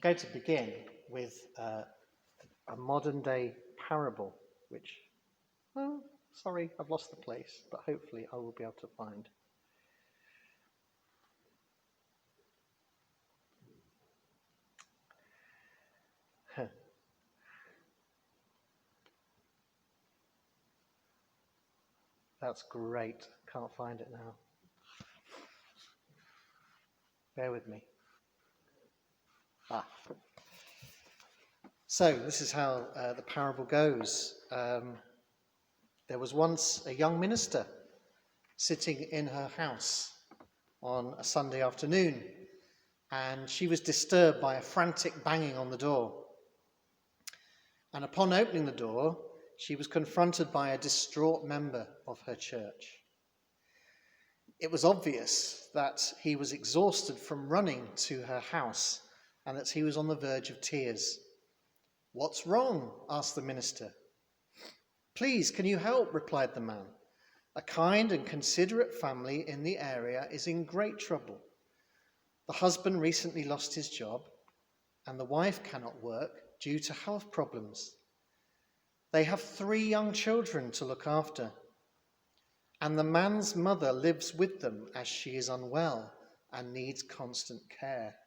going to begin with a modern-day parable, which, oh, sorry, I've lost the place, but hopefully I will be able to find. That's great. Can't find it now. Bear with me. So this is how the parable goes. There was once a young minister sitting in her house on a Sunday afternoon, and she was disturbed by a frantic banging on the door. And upon opening the door, she was confronted by a distraught member of her church. It was obvious that he was exhausted from running to her house and that he was on the verge of tears. "What's wrong?" asked the minister. "Please, can you help?" replied the man. "A kind and considerate family in the area is in great trouble. The husband recently lost his job, and the wife cannot work due to health problems. They have 3 young children to look after, and the man's mother lives with them as she is unwell and needs constant care.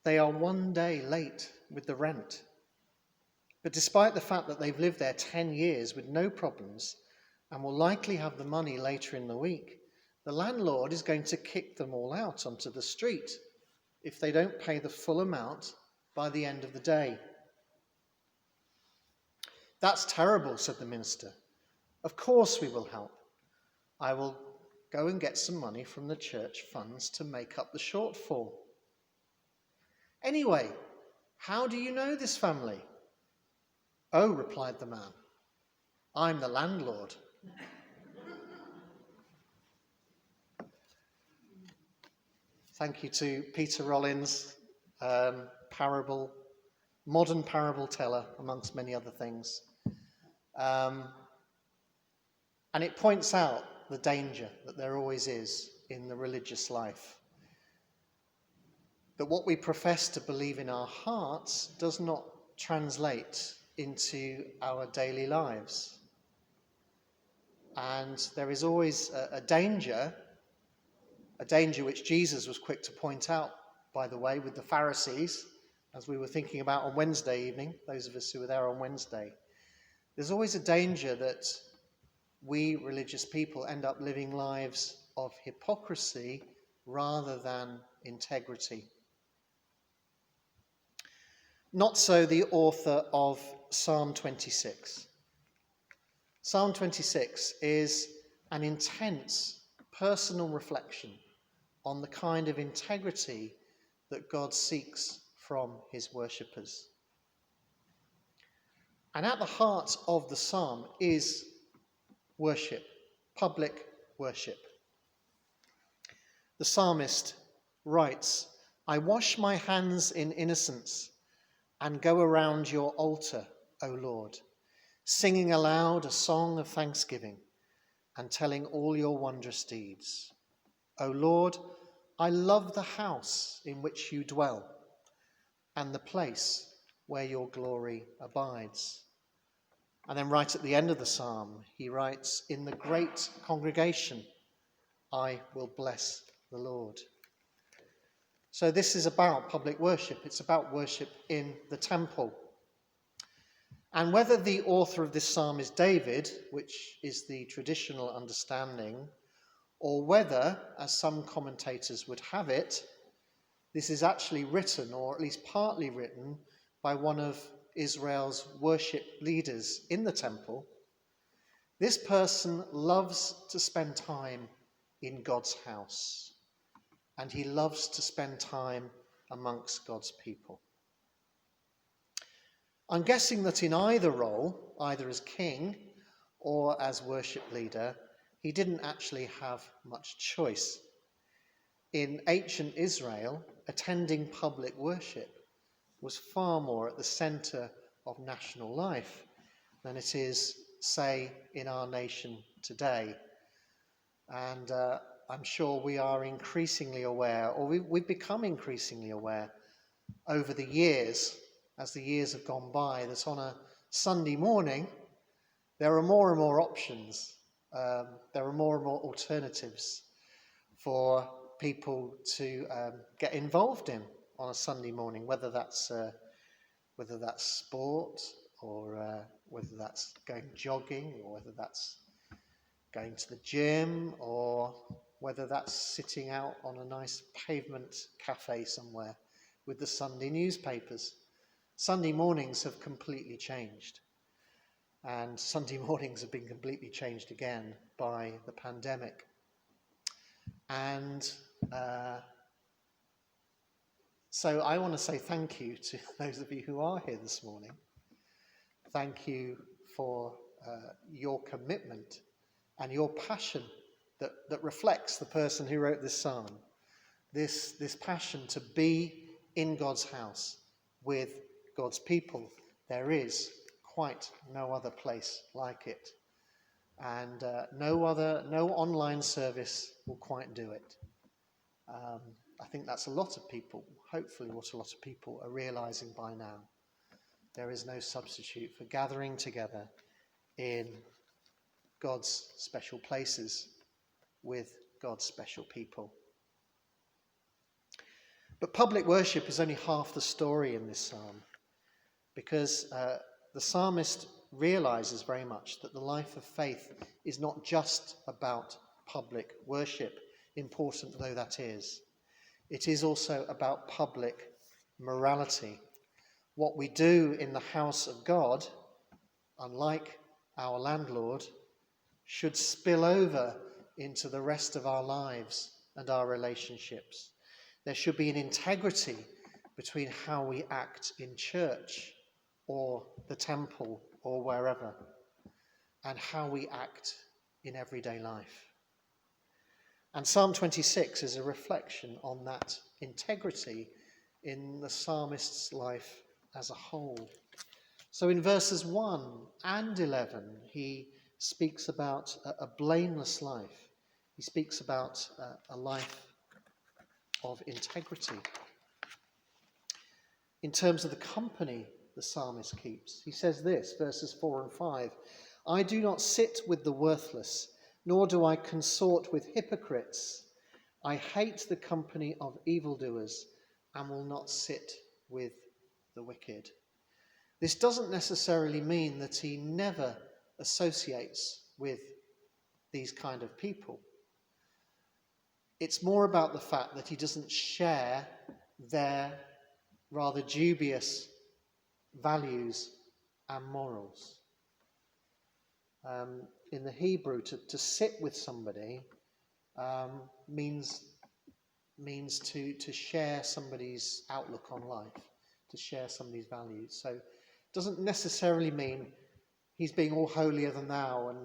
They are 1 day late with the rent. But despite the fact that they've lived there 10 years with no problems and will likely have the money later in the week, the landlord is going to kick them all out onto the street if they don't pay the full amount by the end of the day." "That's terrible," said the minister. "Of course we will help. I will go and get some money from the church funds to make up the shortfall." "Anyway, how do you know this family?" "Oh," replied the man, "I'm the landlord." Thank you to Peter Rollins, modern parable teller, amongst many other things. And it points out the danger that there always is in the religious life. That what we profess to believe in our hearts does not translate into our daily lives. And there is always a danger which Jesus was quick to point out, by the way, with the Pharisees, as we were thinking about on Wednesday evening, those of us who were there on Wednesday. There's always a danger that we religious people end up living lives of hypocrisy rather than integrity. Not so the author of Psalm 26. Psalm 26 is an intense personal reflection on the kind of integrity that God seeks from his worshippers. And at the heart of the psalm is worship, public worship. The psalmist writes, "I wash my hands in innocence and go around your altar, O Lord, singing aloud a song of thanksgiving and telling all your wondrous deeds. O Lord, I love the house in which you dwell and the place where your glory abides." And then right at the end of the psalm, he writes, "In the great congregation, I will bless the Lord." So this is about public worship. It's about worship in the temple. And whether the author of this psalm is David, which is the traditional understanding, or whether, as some commentators would have it, this is actually written, or at least partly written, by one of Israel's worship leaders in the temple, this person loves to spend time in God's house, and he loves to spend time amongst God's people. I'm guessing that in either role, either as king or as worship leader, he didn't actually have much choice. In ancient Israel, attending public worship was far more at the centre of national life than it is, say, in our nation today. And I'm sure we are increasingly aware, or we've become increasingly aware, over the years, as the years have gone by, that on a Sunday morning, there are more and more options. There are more and more alternatives for people to get involved in on a Sunday morning, whether that's sport, or whether that's going jogging, or whether that's going to the gym, or whether that's sitting out on a nice pavement cafe somewhere with the Sunday newspapers. Sunday mornings have completely changed. And Sunday mornings have been completely changed again by the pandemic. And so I want to say thank you to those of you who are here this morning. Thank you for your commitment and your passion that reflects the person who wrote this psalm. This passion to be in God's house with God's people. There is quite no other place like it. And no online service will quite do it. I think that's a lot of people, hopefully what a lot of people are realizing by now. There is no substitute for gathering together in God's special places with God's special people. But public worship is only half the story in this psalm, because the psalmist realizes very much that the life of faith is not just about public worship, important though that is. It is also about public morality. What we do in the house of God, unlike our landlord, should spill over into the rest of our lives and our relationships. There should be an integrity between how we act in church or the temple or wherever, and how we act in everyday life. And Psalm 26 is a reflection on that integrity in the psalmist's life as a whole. So in verses 1 and 11, he speaks about a blameless life. He speaks about a life of integrity. In terms of the company the psalmist keeps, he says this, verses 4 and 5, I do not sit with the worthless, nor do I consort with hypocrites. I hate the company of evildoers and will not sit with the wicked. This doesn't necessarily mean that he never associates with these kind of people. It's more about the fact that he doesn't share their rather dubious values and morals. In the Hebrew, to sit with somebody means to share somebody's outlook on life, to share somebody's values. So it doesn't necessarily mean he's being all holier than thou and,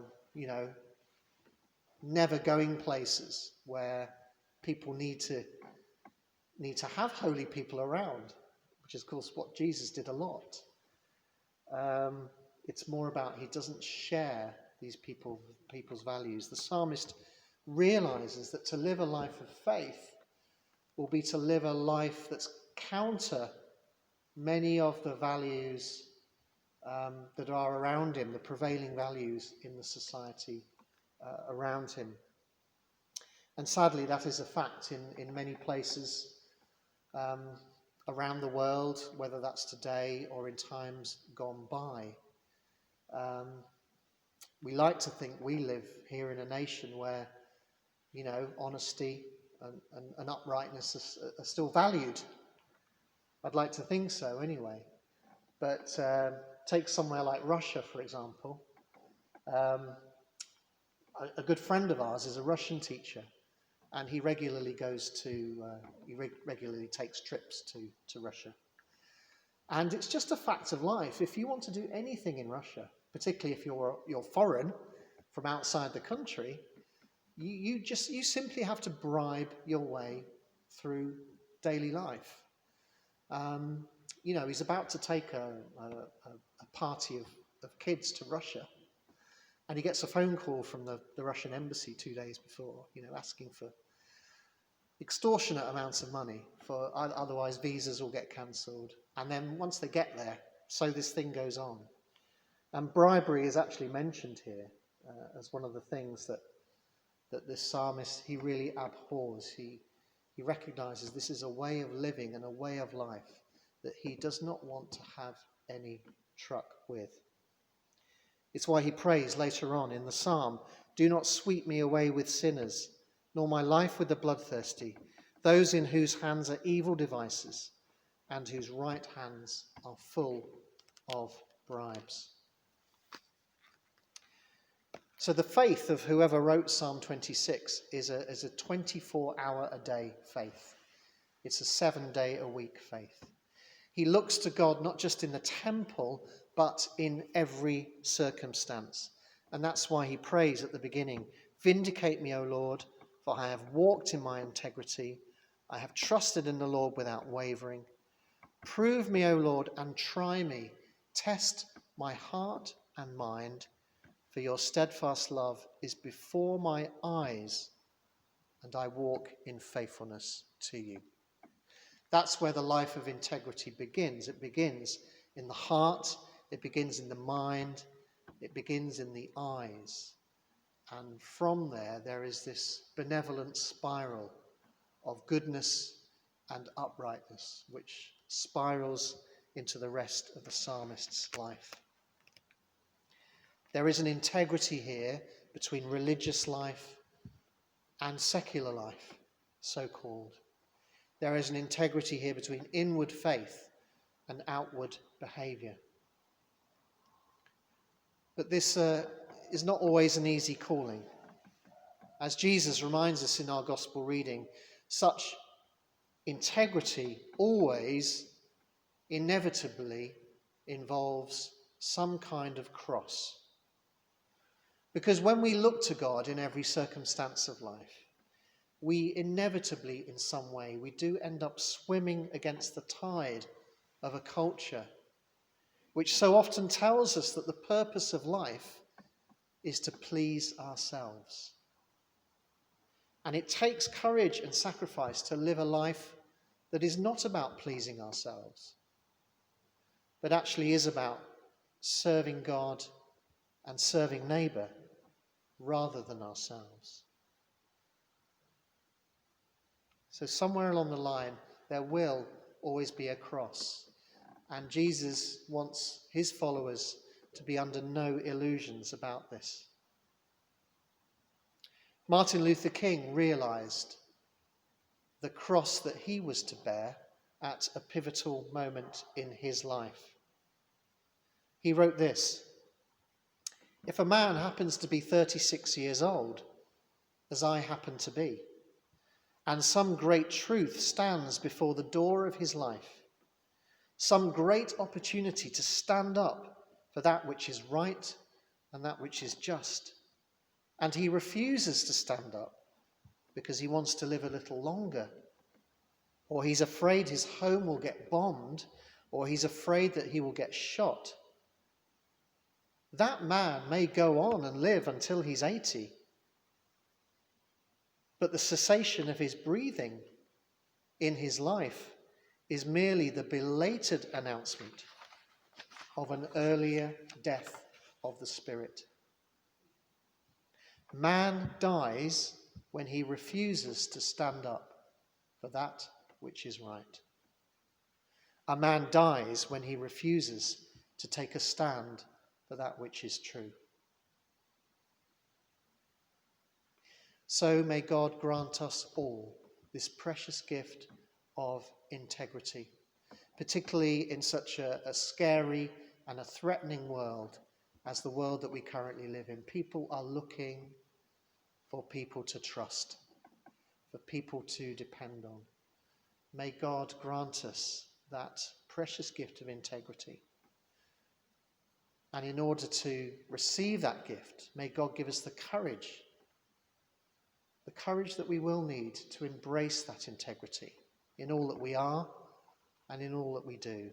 never going places where people need to have holy people around, which is, of course, what Jesus did a lot. It's more about he doesn't share these people's values. The psalmist realizes that to live a life of faith will be to live a life that's counter many of the values that are around him, the prevailing values in the society around him. And sadly, that is a fact in many places around the world, whether that's today or in times gone by. We like to think we live here in a nation where, honesty and uprightness are still valued. I'd like to think so anyway. But take somewhere like Russia, for example. A good friend of ours is a Russian teacher, and he regularly regularly takes trips to Russia. And it's just a fact of life. If you want to do anything in Russia, particularly if you're foreign from outside the country, you simply have to bribe your way through daily life. He's about to take a party of kids to Russia, and he gets a phone call from the Russian embassy 2 days before, asking for, extortionate amounts of money, for otherwise visas will get cancelled. And then once they get there, so this thing goes on. And bribery is actually mentioned here as one of the things that this psalmist, he really abhors. He recognizes this is a way of living and a way of life that he does not want to have any truck with. It's why he prays later on in the psalm, "Do not sweep me away with sinners, nor my life with the bloodthirsty, those in whose hands are evil devices, and whose right hands are full of bribes." So the faith of whoever wrote Psalm 26 is a 24-hour-a-day faith. It's a 7-day-a-week faith. He looks to God not just in the temple, but in every circumstance. And that's why he prays at the beginning, "Vindicate me, O Lord, for I have walked in my integrity. I have trusted in the Lord without wavering. Prove me, O Lord, and try me. Test my heart and mind, for your steadfast love is before my eyes, and I walk in faithfulness to you." That's where the life of integrity begins. It begins in the heart, it begins in the mind, it begins in the eyes. And from there is this benevolent spiral of goodness and uprightness, which spirals into the rest of the psalmist's life. There is an integrity here between religious life and secular life, so-called. There is an integrity here between inward faith and outward behaviour. But this is not always an easy calling. As Jesus reminds us in our gospel reading, such integrity always, inevitably, involves some kind of cross. Because when we look to God in every circumstance of life, we inevitably, in some way, we do end up swimming against the tide of a culture which so often tells us that the purpose of life is to please ourselves. And it takes courage and sacrifice to live a life that is not about pleasing ourselves, but actually is about serving God and serving neighbour rather than ourselves. So somewhere along the line, there will always be a cross. And Jesus wants his followers to be under no illusions about this. Martin Luther King realised the cross that he was to bear at a pivotal moment in his life. He wrote this: "If a man happens to be 36 years old, as I happen to be, and some great truth stands before the door of his life, some great opportunity to stand up for that which is right and that which is just, and he refuses to stand up because he wants to live a little longer, or he's afraid his home will get bombed, or he's afraid that he will get shot, that man may go on and live until he's 80. But the cessation of his breathing in his life is merely the belated announcement of an earlier death of the spirit. Man dies when he refuses to stand up for that which is right. A man dies when he refuses to take a stand for that which is true. So may God grant us all this precious gift of integrity, particularly in such a scary and a threatening world as the world that we currently live in. People are looking for people to trust, for people to depend on. May God grant us that precious gift of integrity. And in order to receive that gift, may God give us the courage that we will need to embrace that integrity in all that we are and in all that we do,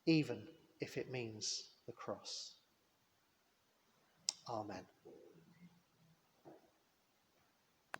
even if it means the cross. Amen.